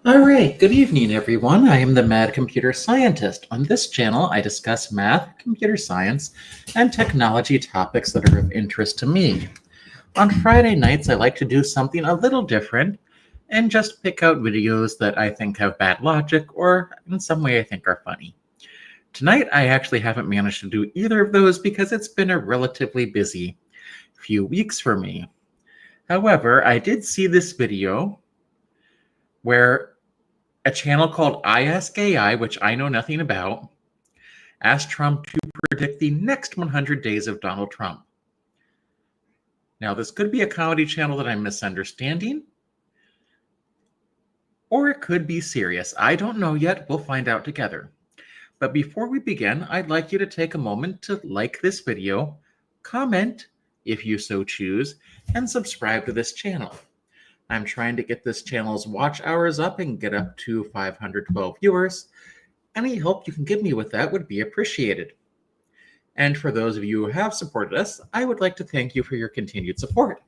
All right, good evening, everyone. I am the Mad Computer Scientist. On this channel, I discuss math, computer science, and technology topics that are of interest to me. On Friday nights, I like to do something a little different and just pick out videos that I think have bad logic or in some way I think are funny. Tonight, I actually haven't managed to do either of those because it's been a relatively busy few weeks for me. However, I did see this video where a channel called I Ask AI, which I know nothing about, asked Trump to predict the next 100 days of Donald Trump. Now, this could be a comedy channel that I'm misunderstanding, or it could be serious. I don't know yet. We'll find out together. But before we begin, I'd like you to take a moment to like this video, comment if you so choose, and subscribe to this channel. I'm trying to get this channel's watch hours up and get up to 512 viewers. Any help you can give me with that would be appreciated. And for those of you who have supported us, I would like to thank you for your continued support.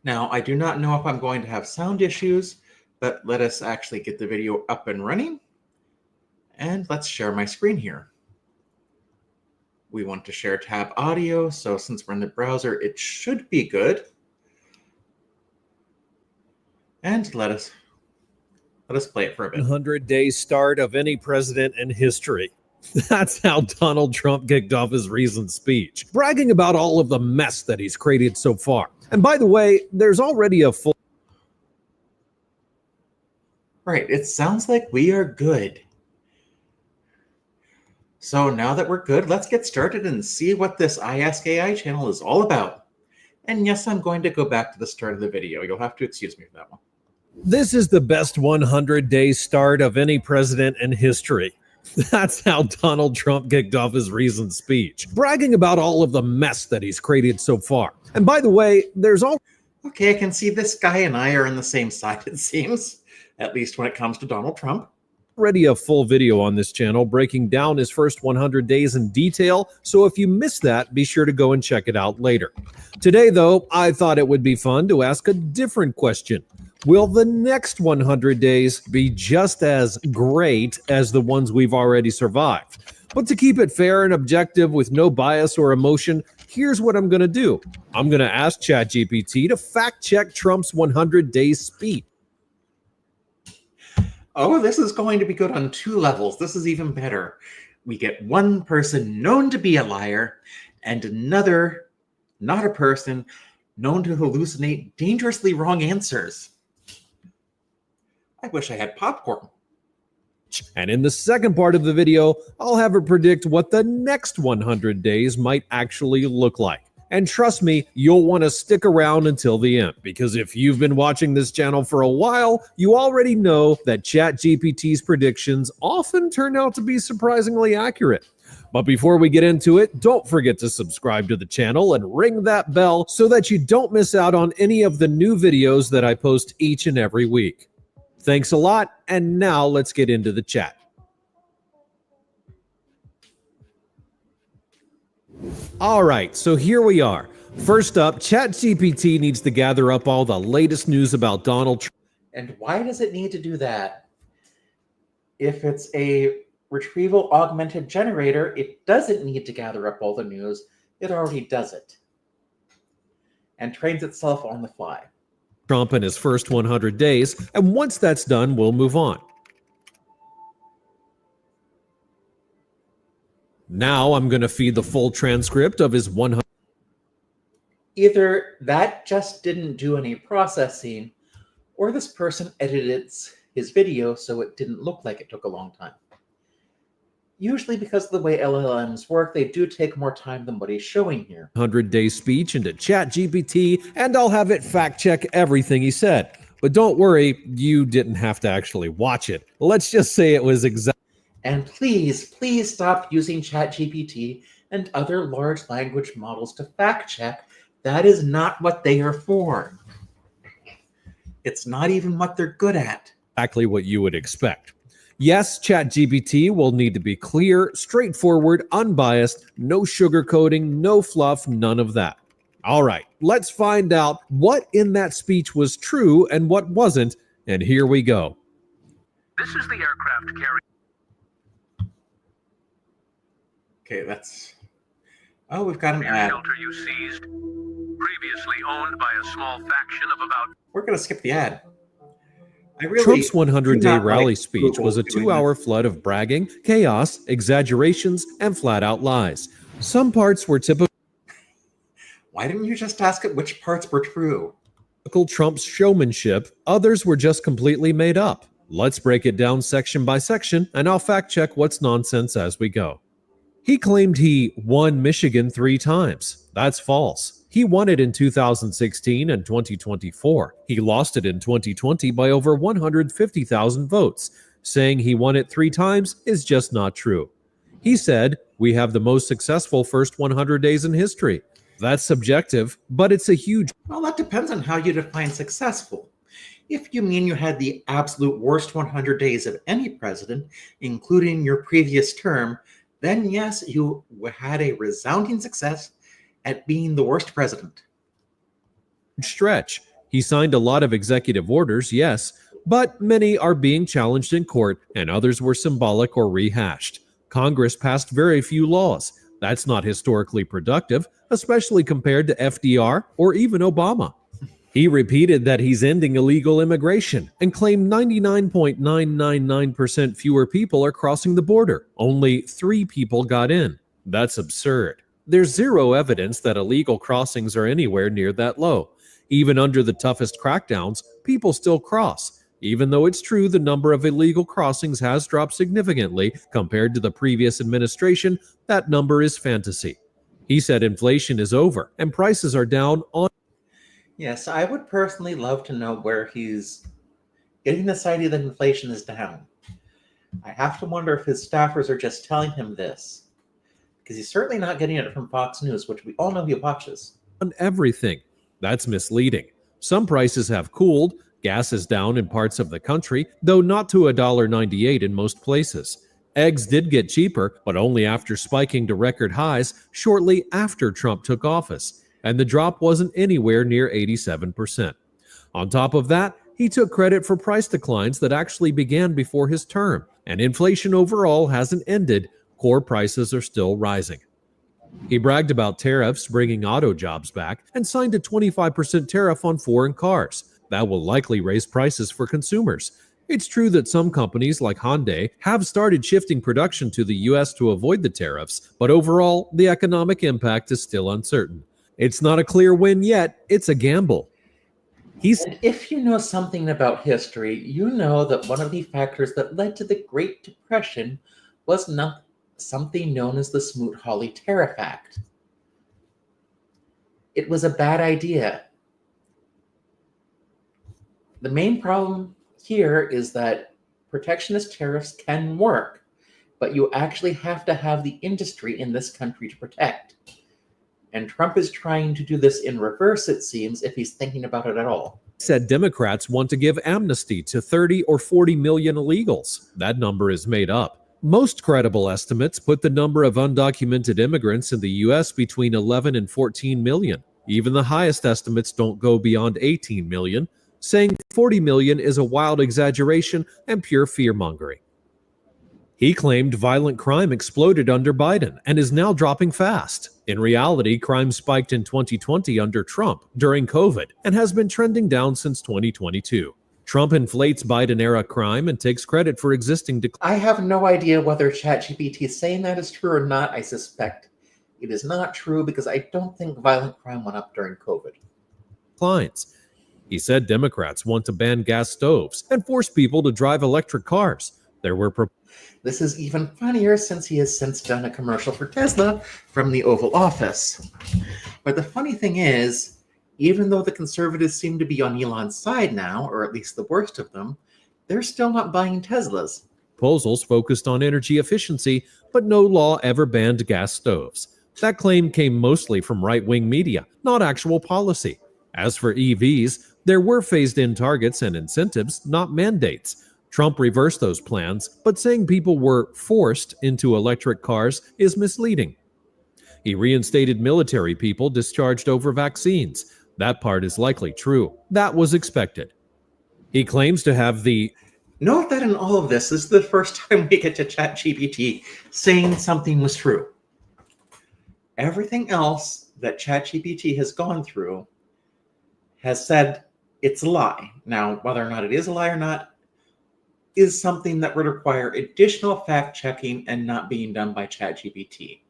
Now, I do not know if I'm going to have sound issues, but let us actually get the video up and running. And let's share my screen here. We want to share tab audio, so since we're in the browser, it should be good. And let us play it for a bit. 100-day start of any president in history. That's how Donald Trump kicked off his recent speech, bragging about all of the mess that he's created so far. And by the way, there's already a full... Right, it sounds like we are good. So now that we're good, let's get started and see what this I Ask AI channel is all about. And yes, I'm going to go back to the start of the video. You'll have to excuse me for that one. This is the best 100-day start of any president in history. That's how Donald Trump kicked off his recent speech, bragging about all of the mess that he's created so far. And by the way, there's all... Okay, I can see this guy and I are on the same side, it seems, at least when it comes to Donald Trump. Already a full video on this channel breaking down his first 100 days in detail, so if you missed that, be sure to go and check it out later. Today, though, I thought it would be fun to ask a different question. Will the next 100 days be just as great as the ones we've already survived? But to keep it fair and objective with no bias or emotion, here's what I'm going to do. I'm going to ask ChatGPT to fact-check Trump's 100-day speech. Oh, this is going to be good on two levels. This is even better. We get one person known to be a liar and another, not a person, known to hallucinate dangerously wrong answers. I wish I had popcorn. And in the second part of the video, I'll have her predict what the next 100 days might actually look like. And trust me, you'll want to stick around until the end, because if you've been watching this channel for a while, you already know that ChatGPT's predictions often turn out to be surprisingly accurate. But before we get into it, don't forget to subscribe to the channel and ring that bell so that you don't miss out on any of the new videos that I post each and every week. Thanks a lot, and now let's get into the chat. All right, so here we are. First up, ChatGPT needs to gather up all the latest news about Donald Trump. And why does it need to do that? If it's a retrieval augmented generator, it doesn't need to gather up all the news. It already does it and trains itself on the fly. Trump in his first 100 days, and once that's done, we'll move on. Now I'm going to feed the full transcript of his 100. Either that just didn't do any processing, or this person edited his video so it didn't look like it took a long time. Usually because of the way LLMs work, they do take more time than what he's showing here. 100-day speech into ChatGPT, and I'll have it fact-check everything he said. But don't worry, you didn't have to actually watch it. Let's just say it was exactly... And please, please stop using ChatGPT and other large language models to fact check. That is not what they are for. It's not even what they're good at. Exactly what you would expect. Yes, ChatGPT will need to be clear, straightforward, unbiased, no sugarcoating, no fluff, none of that. All right, let's find out what in that speech was true and what wasn't, and here we go. This is the aircraft carrier. Okay, that's... Oh, we've got an ad. Shelter you seized, previously owned by a small faction of about... We're going to skip the ad. I really Trump's do 100-day not rally like speech Google was a doing 2-hour flood of bragging, chaos, exaggerations, and flat-out lies. Some parts were typical Why didn't you just ask it which parts were true? Trump's showmanship, others were just completely made up. Let's break it down section by section, and I'll fact-check what's nonsense as we go. He claimed he won Michigan 3 times. That's false. He won it in 2016 and 2024. He lost it in 2020 by over 150,000 votes. Saying he won it 3 times is just not true. He said, "We have the most successful first 100 days in history." That's subjective, but it's a huge... Well, that depends on how you define successful. If you mean you had the absolute worst 100 days of any president, including your previous term, then yes, you had a resounding success at being the worst president. stretch. He signed a lot of executive orders, yes, but many are being challenged in court and others were symbolic or rehashed. Congress passed very few laws. That's not historically productive, especially compared to FDR or even Obama. He repeated that he's ending illegal immigration and claimed 99.999% fewer people are crossing the border. Only 3 people got in. That's absurd. There's zero evidence that illegal crossings are anywhere near that low. Even under the toughest crackdowns, people still cross. Even though it's true the number of illegal crossings has dropped significantly compared to the previous administration, that number is fantasy. He said inflation is over and prices are down on... Yes, I would personally love to know where he's getting this idea that inflation is down. I have to wonder if his staffers are just telling him this, because he's certainly not getting it from Fox News, which we all know he watches. on everything. That's misleading. Some prices have cooled. Gas is down in parts of the country, though not to $1.98 in most places. Eggs did get cheaper, but only after spiking to record highs shortly after Trump took office, and the drop wasn't anywhere near 87%. On top of that, he took credit for price declines that actually began before his term, and inflation overall hasn't ended. Core prices are still rising. He bragged about tariffs bringing auto jobs back and signed a 25% tariff on foreign cars. That will likely raise prices for consumers. It's true that some companies like Hyundai have started shifting production to the US to avoid the tariffs, but overall, the economic impact is still uncertain. It's not a clear win yet, it's a gamble. And if you know something about history, you know that one of the factors that led to the Great Depression was not something known as the Smoot-Hawley Tariff Act. It was a bad idea. The main problem here is that protectionist tariffs can work, but you actually have to have the industry in this country to protect. And Trump is trying to do this in reverse, it seems, if he's thinking about it at all. Said Democrats want to give amnesty to 30 or 40 million illegals. That number is made up. Most credible estimates put the number of undocumented immigrants in the U.S. between 11 and 14 million. Even the highest estimates don't go beyond 18 million. Saying 40 million is a wild exaggeration and pure fear-mongering. He claimed violent crime exploded under Biden and is now dropping fast. In reality, crime spiked in 2020 under Trump during COVID and has been trending down since 2022. Trump inflates Biden-era crime and takes credit for existing I have no idea whether ChatGPT is saying that is true or not. I suspect it is not true because I don't think violent crime went up during COVID. declines. He said Democrats want to ban gas stoves and force people to drive electric cars. There were This is even funnier since he has since done a commercial for Tesla from the Oval Office. But the funny thing is, even though the conservatives seem to be on Elon's side now, or at least the worst of them, they're still not buying Teslas. proposals focused on energy efficiency, but no law ever banned gas stoves. That claim came mostly from right-wing media, not actual policy. As for EVs, there were phased-in targets and incentives, not mandates. Trump reversed those plans, but saying people were forced into electric cars is misleading. He reinstated military people discharged over vaccines. That part is likely true. That was expected. He claims to have the Note that in all of this is the first time we get to ChatGPT saying something was true. Everything else that ChatGPT has gone through has said it's a lie. Now, whether or not it is a lie or not is something that would require additional fact checking and not being done by ChatGPT.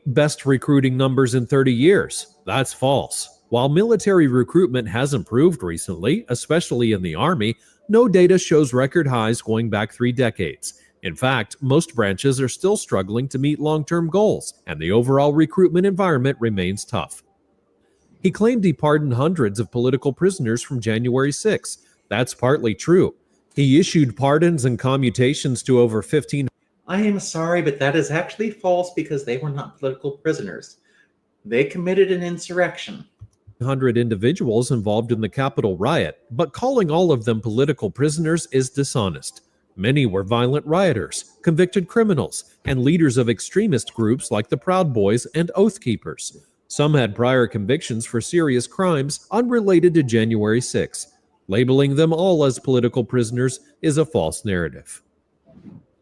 best recruiting numbers in 30 years. That's false. While military recruitment has improved recently, especially in the Army, no data shows record highs going back 3 decades. In fact, most branches are still struggling to meet long-term goals, and the overall recruitment environment remains tough. He claimed he pardoned hundreds of political prisoners from January 6. That's partly true. He issued pardons and commutations to over 15. I am sorry, but that is actually false because they were not political prisoners. They committed an insurrection. 100 individuals involved in the Capitol riot, but calling all of them political prisoners is dishonest. Many were violent rioters, convicted criminals, and leaders of extremist groups like the Proud Boys and Oath Keepers. Some had prior convictions for serious crimes unrelated to January 6. Labeling them all as political prisoners is a false narrative.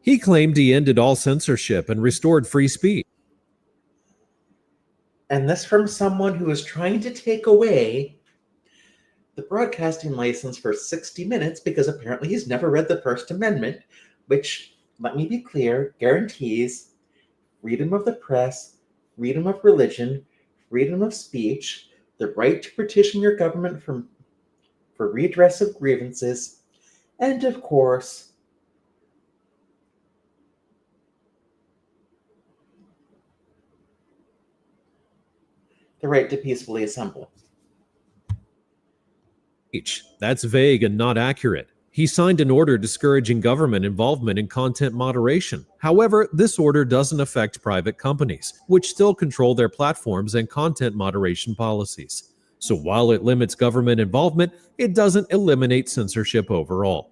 He claimed he ended all censorship and restored free speech. And this from someone who is trying to take away the broadcasting license for 60 Minutes because apparently he's never read the First Amendment, which, let me be clear, guarantees freedom of the press, freedom of religion, freedom of speech, the right to petition your government for redress of grievances, and of course, the right to peacefully assemble. That's vague and not accurate. He signed an order discouraging government involvement in content moderation. However, this order doesn't affect private companies, which still control their platforms and content moderation policies. So while it limits government involvement, it doesn't eliminate censorship overall.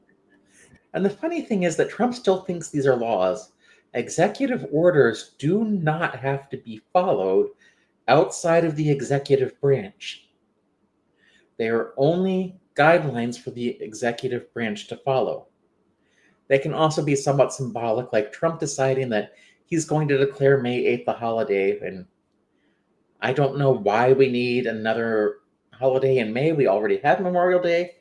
And the funny thing is that Trump still thinks these are laws. Executive orders do not have to be followed outside of the executive branch. They are only guidelines for the executive branch to follow. They can also be somewhat symbolic, like Trump deciding that he's going to declare May 8th a holiday, and I don't know why we need another holiday in May. We already have Memorial Day,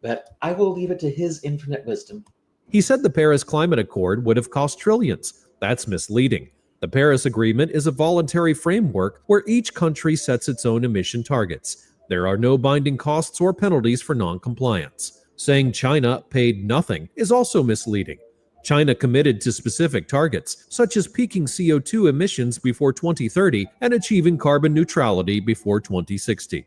but I will leave it to his infinite wisdom. He said the Paris Climate Accord would have cost trillions. That's misleading. The Paris Agreement is a voluntary framework where each country sets its own emission targets. There are no binding costs or penalties for non-compliance. Saying China paid nothing is also misleading. China committed to specific targets, such as peaking CO2 emissions before 2030 and achieving carbon neutrality before 2060.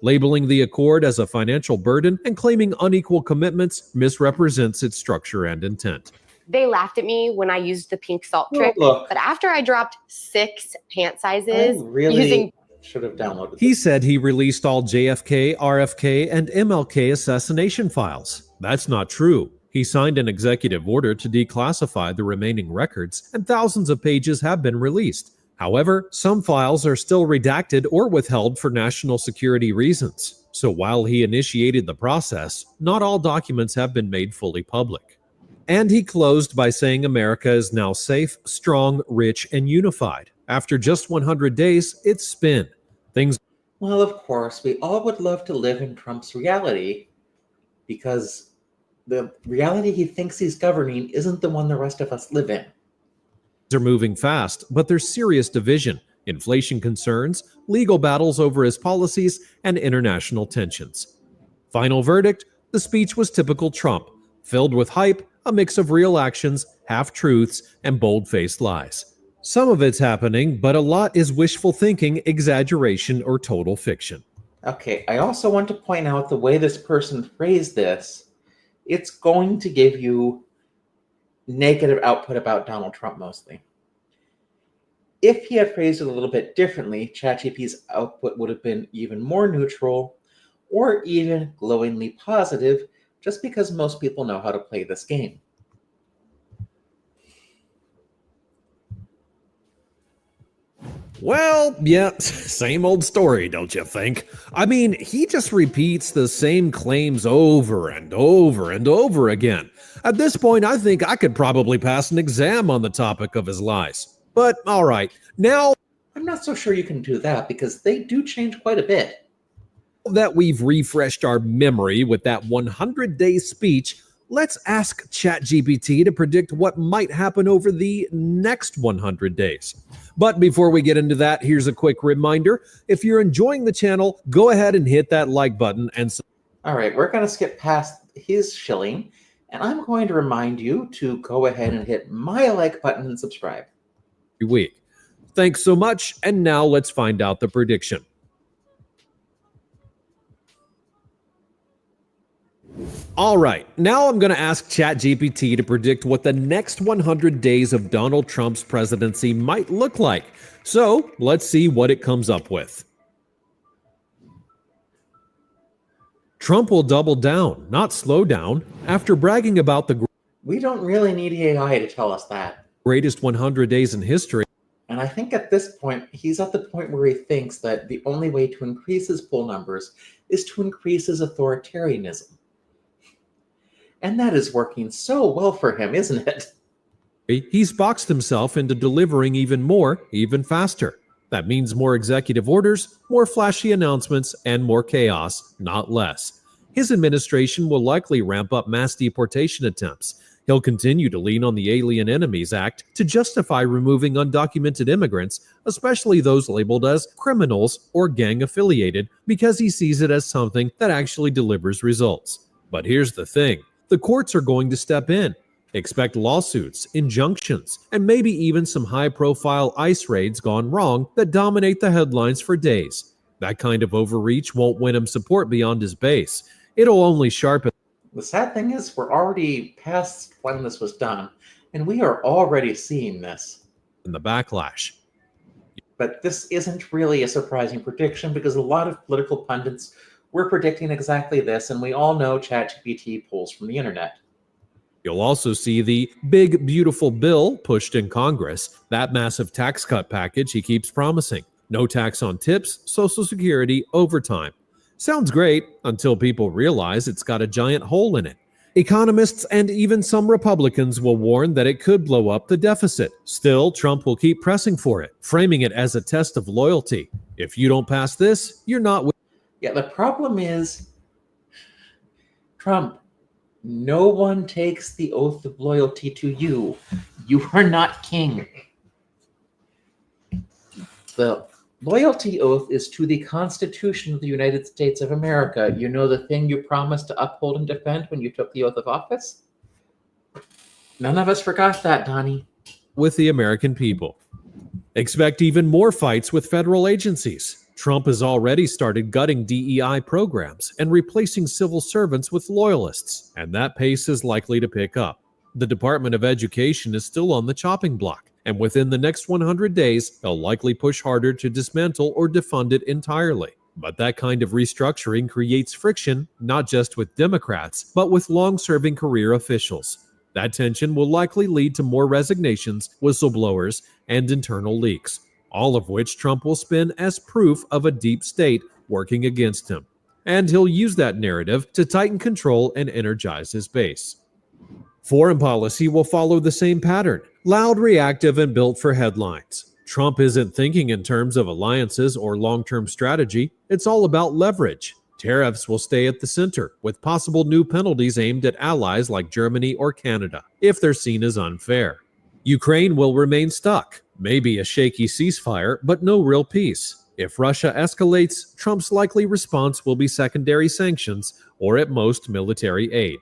Labeling the accord as a financial burden and claiming unequal commitments misrepresents its structure and intent. They laughed at me when I used the pink salt trick, but after I dropped 6 pant sizes using... should have downloaded. He said he released all JFK, RFK, and MLK assassination files. That's not true. He signed an executive order to declassify the remaining records, and thousands of pages have been released. However, some files are still redacted or withheld for national security reasons. So while he initiated the process, not all documents have been made fully public. And he closed by saying America is now safe, strong, rich, and unified. After just 100 days, it's spin. Well, of course, we all would love to live in Trump's reality because the reality he thinks he's governing isn't the one the rest of us live in. Are moving fast, but there's serious division, inflation concerns, legal battles over his policies, and international tensions. Final verdict, the speech was typical Trump, filled with hype, a mix of real actions, half-truths, and bold-faced lies. Some of it's happening, but a lot is wishful thinking, exaggeration, or total fiction. Okay, I also want to point out the way this person phrased this. It's going to give you negative output about Donald Trump mostly. If he had phrased it a little bit differently, ChatGPT's output would have been even more neutral or even glowingly positive, just because most people know how to play this game. Well, yeah, same old story, don't you think? I mean, he just repeats the same claims over and over and over again. At this point, I think I could probably pass an exam on the topic of his lies. But all right, now I'm not so sure you can do that because they do change quite a bit. that we've refreshed our memory with that 100-day speech, let's ask ChatGPT to predict what might happen over the next 100 days. But before we get into that, here's a quick reminder. If you're enjoying the channel, go ahead and hit that like button and All right, we're going to skip past his shilling, and I'm going to remind you to go ahead and hit my like button and subscribe. every week. Thanks so much, and now let's find out the prediction. All right, now I'm going to ask ChatGPT to predict what the next 100 days of Donald Trump's presidency might look like. So let's see what it comes up with. Trump will double down, not slow down, after bragging about the We don't really need AI to tell us that. greatest 100 days in history. And I think at this point, he's at the point where he thinks that the only way to increase his poll numbers is to increase his authoritarianism. And that is working so well for him, isn't it? He's boxed himself into delivering even more, even faster. That means more executive orders, more flashy announcements, and more chaos, not less. His administration will likely ramp up mass deportation attempts. He'll continue to lean on the Alien Enemies Act to justify removing undocumented immigrants, especially those labeled as criminals or gang-affiliated, because he sees it as something that actually delivers results. But here's the thing. The courts are going to step in. Expect lawsuits, injunctions, and maybe even some high-profile ICE raids gone wrong that dominate the headlines for days. That kind of overreach won't win him support beyond his base. It'll only sharpen. The sad thing is, we're already past when this was done, and we are already seeing this. The backlash. But this isn't really a surprising prediction because a lot of political pundits were predicting exactly this, and we all know ChatGPT pulls from the internet. You'll also see the big, beautiful bill pushed in Congress, that massive tax cut package he keeps promising. No tax on tips, Social Security, overtime. Sounds great until people realize it's got a giant hole in it. Economists and even some Republicans will warn that it could blow up the deficit. Still, Trump will keep pressing for it, framing it as a test of loyalty. If you don't pass this, you're not with. Yeah, the problem is, Trump, no one takes the oath of loyalty to you. You are not king. The loyalty oath is to the Constitution of the United States of America. You know the thing you promised to uphold and defend when you took the oath of office? None of us forgot that, Donnie. With the American people. Expect even more fights with federal agencies. Trump has already started gutting DEI programs and replacing civil servants with loyalists, and that pace is likely to pick up. The Department of Education is still on the chopping block, and within the next 100 days, they'll likely push harder to dismantle or defund it entirely. But that kind of restructuring creates friction, not just with Democrats, but with long-serving career officials. That tension will likely lead to more resignations, whistleblowers, and internal leaks, all of which Trump will spin as proof of a deep state working against him. And he'll use that narrative to tighten control and energize his base. Foreign policy will follow the same pattern, loud, reactive, and built for headlines. Trump isn't thinking in terms of alliances or long-term strategy. It's all about leverage. Tariffs will stay at the center, with possible new penalties aimed at allies like Germany or Canada, if they're seen as unfair. Ukraine will remain stuck. Maybe a shaky ceasefire, but no real peace. If Russia escalates, Trump's likely response will be secondary sanctions or at most military aid.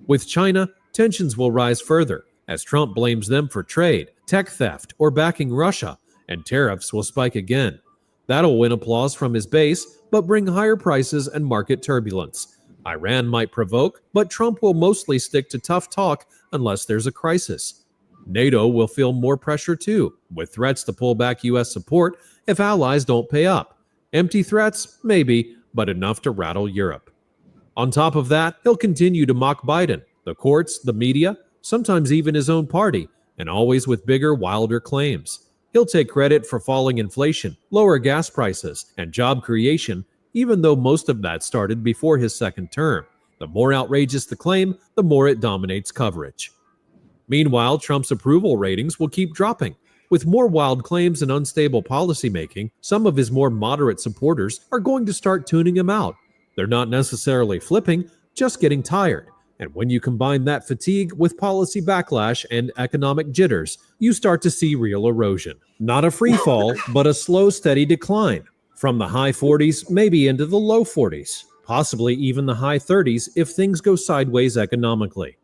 With China, tensions will rise further as Trump blames them for trade, tech theft, or backing Russia, and tariffs will spike again. That'll win applause from his base, but bring higher prices and market turbulence. Iran might provoke, but Trump will mostly stick to tough talk unless there's a crisis. NATO will feel more pressure too, with threats to pull back U.S. support if allies don't pay up. Empty threats? Maybe, but enough to rattle Europe. On top of that, he'll continue to mock Biden, the courts, the media, sometimes even his own party, and always with bigger, wilder claims. He'll take credit for falling inflation, lower gas prices, and job creation, even though most of that started before his second term. The more outrageous the claim, the more it dominates coverage. Meanwhile, Trump's approval ratings will keep dropping. With more wild claims and unstable policymaking, some of his more moderate supporters are going to start tuning him out. They're not necessarily flipping, just getting tired. And when you combine that fatigue with policy backlash and economic jitters, you start to see real erosion. Not a free fall, but a slow, steady decline. From the high 40s, maybe into the low 40s, possibly even the high 30s if things go sideways economically.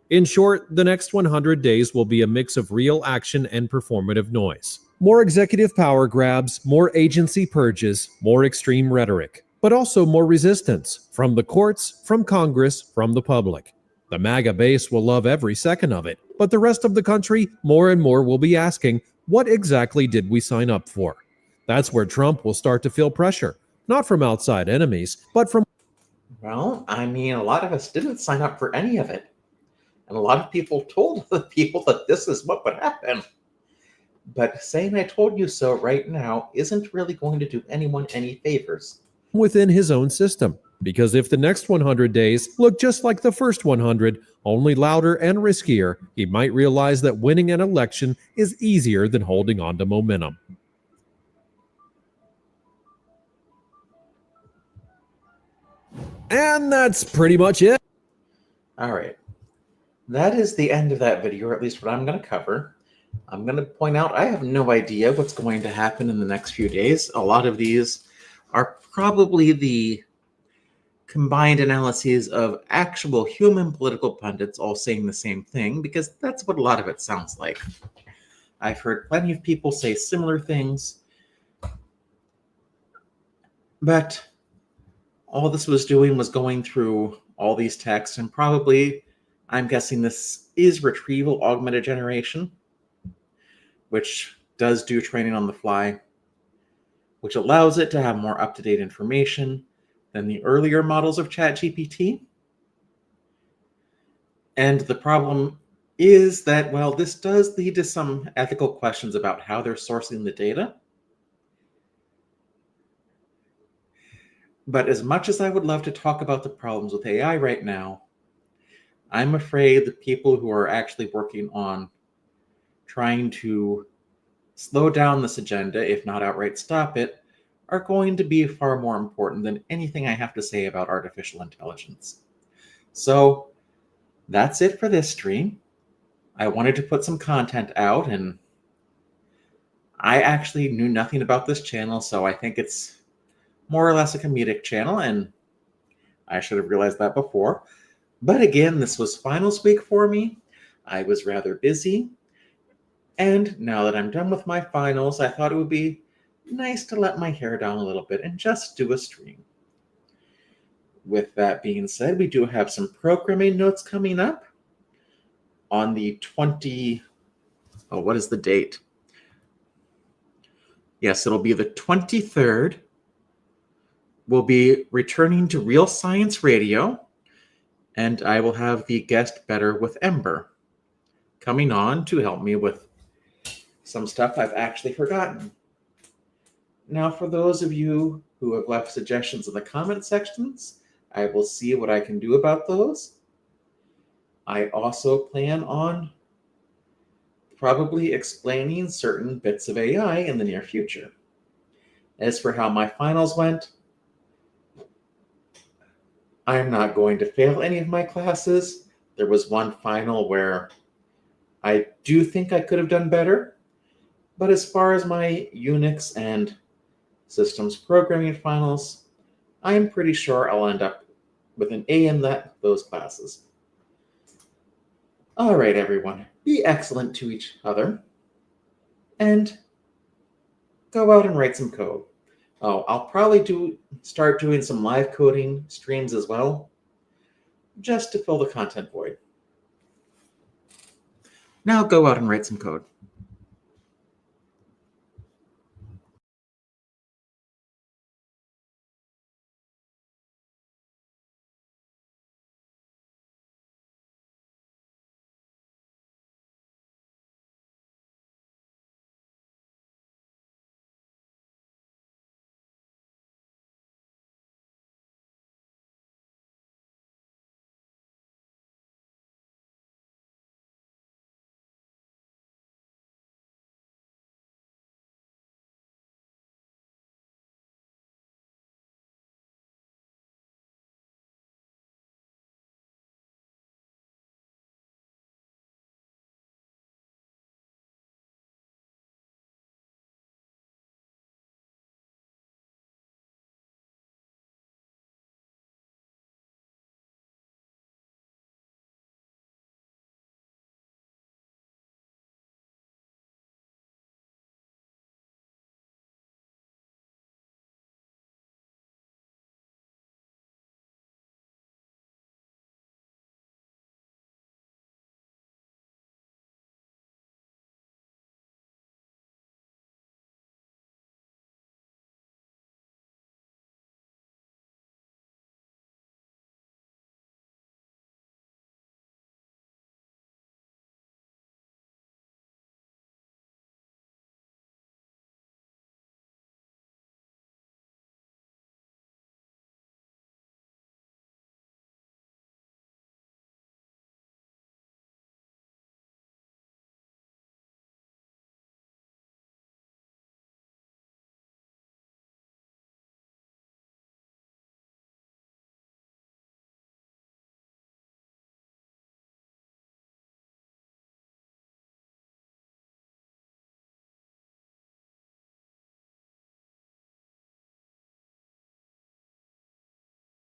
In short, the next 100 days will be a mix of real action and performative noise. More executive power grabs, more agency purges, more extreme rhetoric, but also more resistance from the courts, from Congress, from the public. The MAGA base will love every second of it, but the rest of the country, more and more, will be asking, what exactly did we sign up for? That's where Trump will start to feel pressure, not from outside enemies, but from... Well, I mean, a lot of us didn't sign up for any of it. And a lot of people told the people that this is what would happen. But saying I told you so right now isn't really going to do anyone any favors. Within his own system. Because if the next 100 days look just like the first 100, only louder and riskier, he might realize that winning an election is easier than holding on to momentum. And that's pretty much it. All right. That is the end of that video, or at least what I'm going to cover. I'm going to point out I have no idea what's going to happen in the next few days. A lot of these are probably the combined analyses of actual human political pundits all saying the same thing, because that's what a lot of it sounds like. I've heard plenty of people say similar things, but all this was doing was going through all these texts, and probably, I'm guessing this is retrieval augmented generation, which does do training on the fly, which allows it to have more up-to-date information than the earlier models of ChatGPT. And the problem is that, well, this does lead to some ethical questions about how they're sourcing the data. But as much as I would love to talk about the problems with AI right now, I'm afraid the people who are actually working on trying to slow down this agenda, if not outright stop it, are going to be far more important than anything I have to say about artificial intelligence. So that's it for this stream. I wanted to put some content out, and I actually knew nothing about this channel, so I think it's more or less a comedic channel, and I should have realized that before. But again, this was finals week for me. I was rather busy, and now that I'm done with my finals, I thought it would be nice to let my hair down a little bit and just do a stream. With that being said, we do have some programming notes coming up on the what is the date? Yes, it'll be the 23rd. We'll be returning to Real Science Radio, and I will have the guest Better with Ember coming on to help me with some stuff I've actually forgotten. Now, for those of you who have left suggestions in the comment sections, I will see what I can do about those. I also plan on probably explaining certain bits of AI in the near future. As for how my finals went, I'm not going to fail any of my classes. There was one final where I do think I could have done better, but as far as my Unix and systems programming finals, I am pretty sure I'll end up with an A in those classes. All right, everyone, be excellent to each other, and go out and write some code. Oh, I'll probably start doing some live coding streams as well, just to fill the content void. Now go out and write some code.